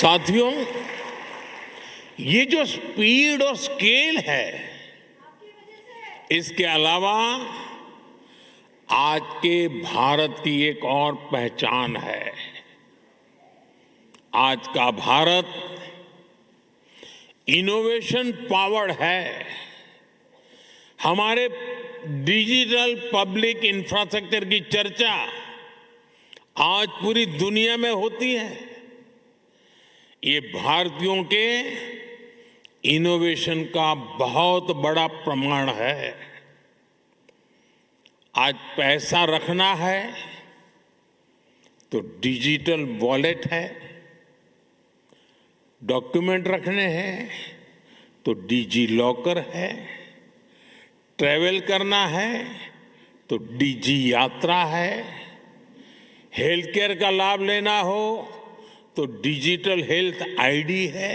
साथियों, ये जो स्पीड और स्केल है, इसके अलावा आज के भारत की एक और पहचान है। आज का भारत इनोवेशन पावर्ड है। हमारे डिजिटल पब्लिक इंफ्रास्ट्रक्चर की चर्चा आज पूरी दुनिया में होती है। ये भारतीयों के इनोवेशन का बहुत बड़ा प्रमाण है। आज पैसा रखना है तो डिजिटल वॉलेट है, डॉक्यूमेंट रखने हैं तो डिजी लॉकर है, ट्रैवल करना है तो डिजी यात्रा है, हेल्थ केयर का लाभ लेना हो तो डिजिटल हेल्थ आईडी है।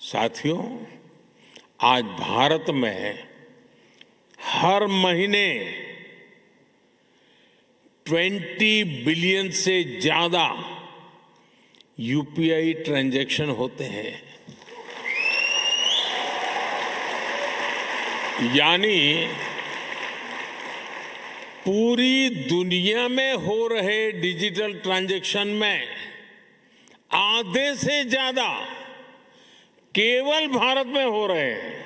साथियों, आज भारत में हर महीने 20 बिलियन से ज्यादा यूपीआई ट्रांजैक्शन होते हैं। यानी पूरी दुनिया में हो रहे डिजिटल ट्रांजैक्शन में आधे से ज्यादा केवल भारत में हो रहे हैं।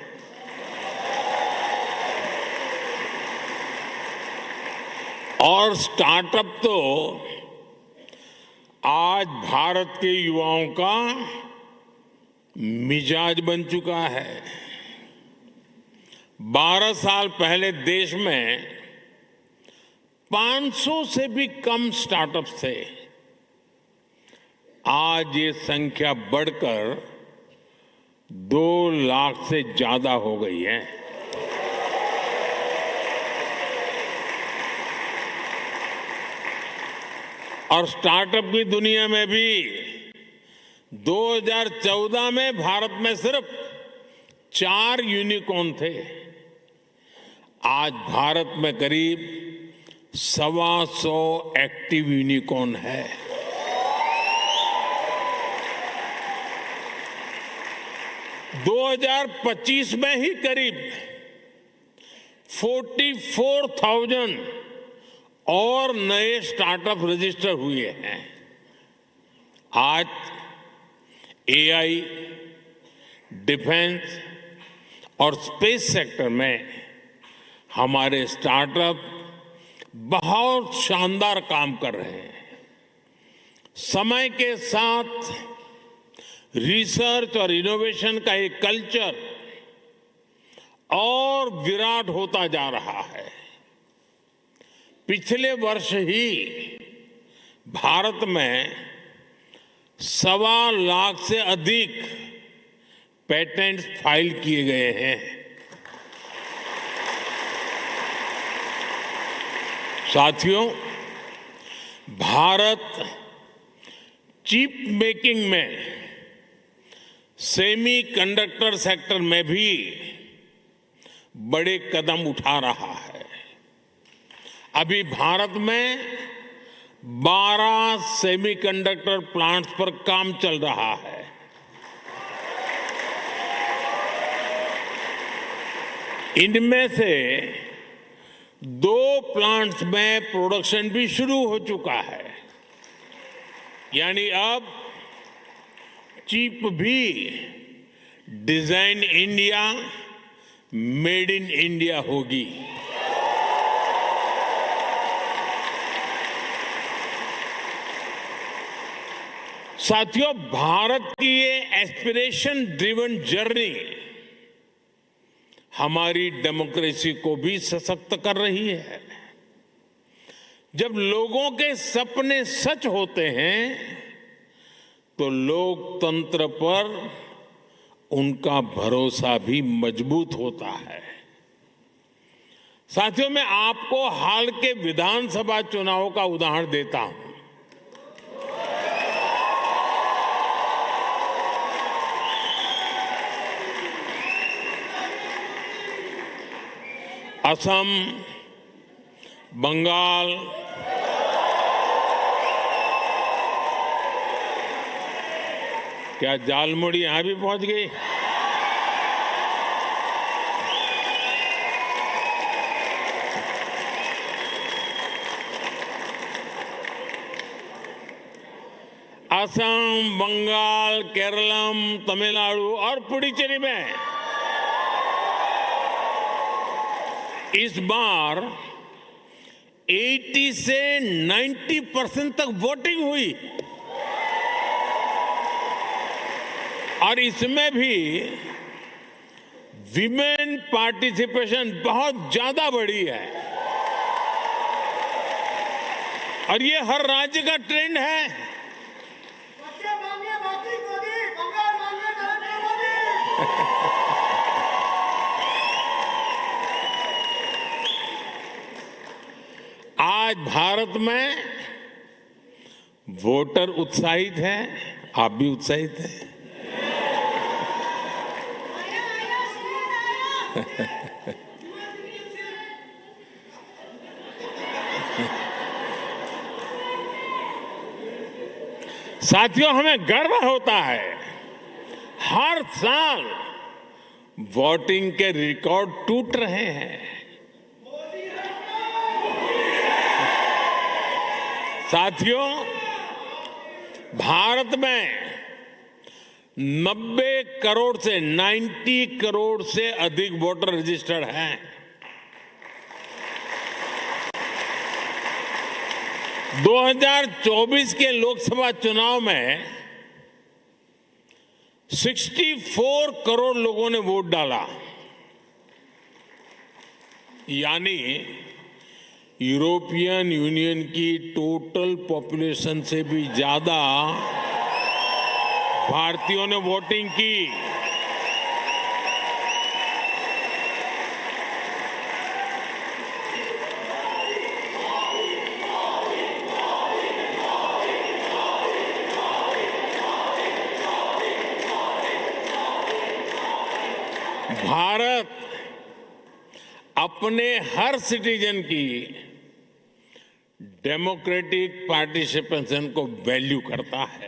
और स्टार्टअप तो आज भारत के युवाओं का मिजाज बन चुका है। 12 साल पहले देश में 500 से भी कम स्टार्टअप्स थे। आज ये संख्या बढ़कर 2 लाख से ज्यादा हो गई है। और स्टार्टअप की दुनिया में भी 2014 में भारत में सिर्फ 4 यूनिकॉर्न थे। आज भारत में करीब 125 एक्टिव यूनिकॉर्न है। दो 2025 में ही करीब 44,000 और नए स्टार्टअप रजिस्टर हुए हैं। आज एआई, डिफेंस और स्पेस सेक्टर में हमारे स्टार्टअप बहुत शानदार काम कर रहे हैं। समय के साथ रिसर्च और इनोवेशन का एक कल्चर और विराट होता जा रहा है। पिछले वर्ष ही भारत में 1.25 लाख से अधिक पेटेंट्स फाइल किए गए हैं। साथियों, भारत चिप मेकिंग में, सेमी कंडक्टर सेक्टर में भी बड़े कदम उठा रहा है। अभी भारत में 12 सेमीकंडक्टर प्लांट्स पर काम चल रहा है। इनमें से 2 प्लांट्स में प्रोडक्शन भी शुरू हो चुका है। यानी अब चिप भी design India, made in India होगी। साथियों, भारत की ये एस्पिरेशन ड्रिवन जर्नी हमारी डेमोक्रेसी को भी सशक्त कर रही है। जब लोगों के सपने सच होते हैं तो लोकतंत्र पर उनका भरोसा भी मजबूत होता है। साथियों, मैं आपको हाल के विधानसभा चुनाव का उदाहरण देता हूं। असम, बंगाल, क्या झालमुड़ी यहां भी पहुंच गई? असम, बंगाल, केरलम, तमिलनाडु और पुडुचेरी में इस बार 80 से 90% तक वोटिंग हुई और इसमें भी विमेन पार्टिसिपेशन बहुत ज्यादा बढ़ी है और ये हर राज्य का ट्रेंड है। आज भारत में वोटर उत्साहित हैं, आप भी उत्साहित हैं। साथियों, हमें गर्व होता है हर साल वोटिंग के रिकॉर्ड टूट रहे हैं। साथियों, भारत में 90 करोड़ से 90 करोड़ से अधिक वोटर रजिस्टर्ड हैं। दो 2024 के लोकसभा चुनाव में 64 करोड़ लोगों ने वोट डाला, यानी यूरोपियन यूनियन की टोटल पॉपुलेशन से भी ज्यादा भारतीयों ने वोटिंग की। भारत अपने हर सिटीजन की डेमोक्रेटिक पार्टिसिपेशन को वैल्यू करता है।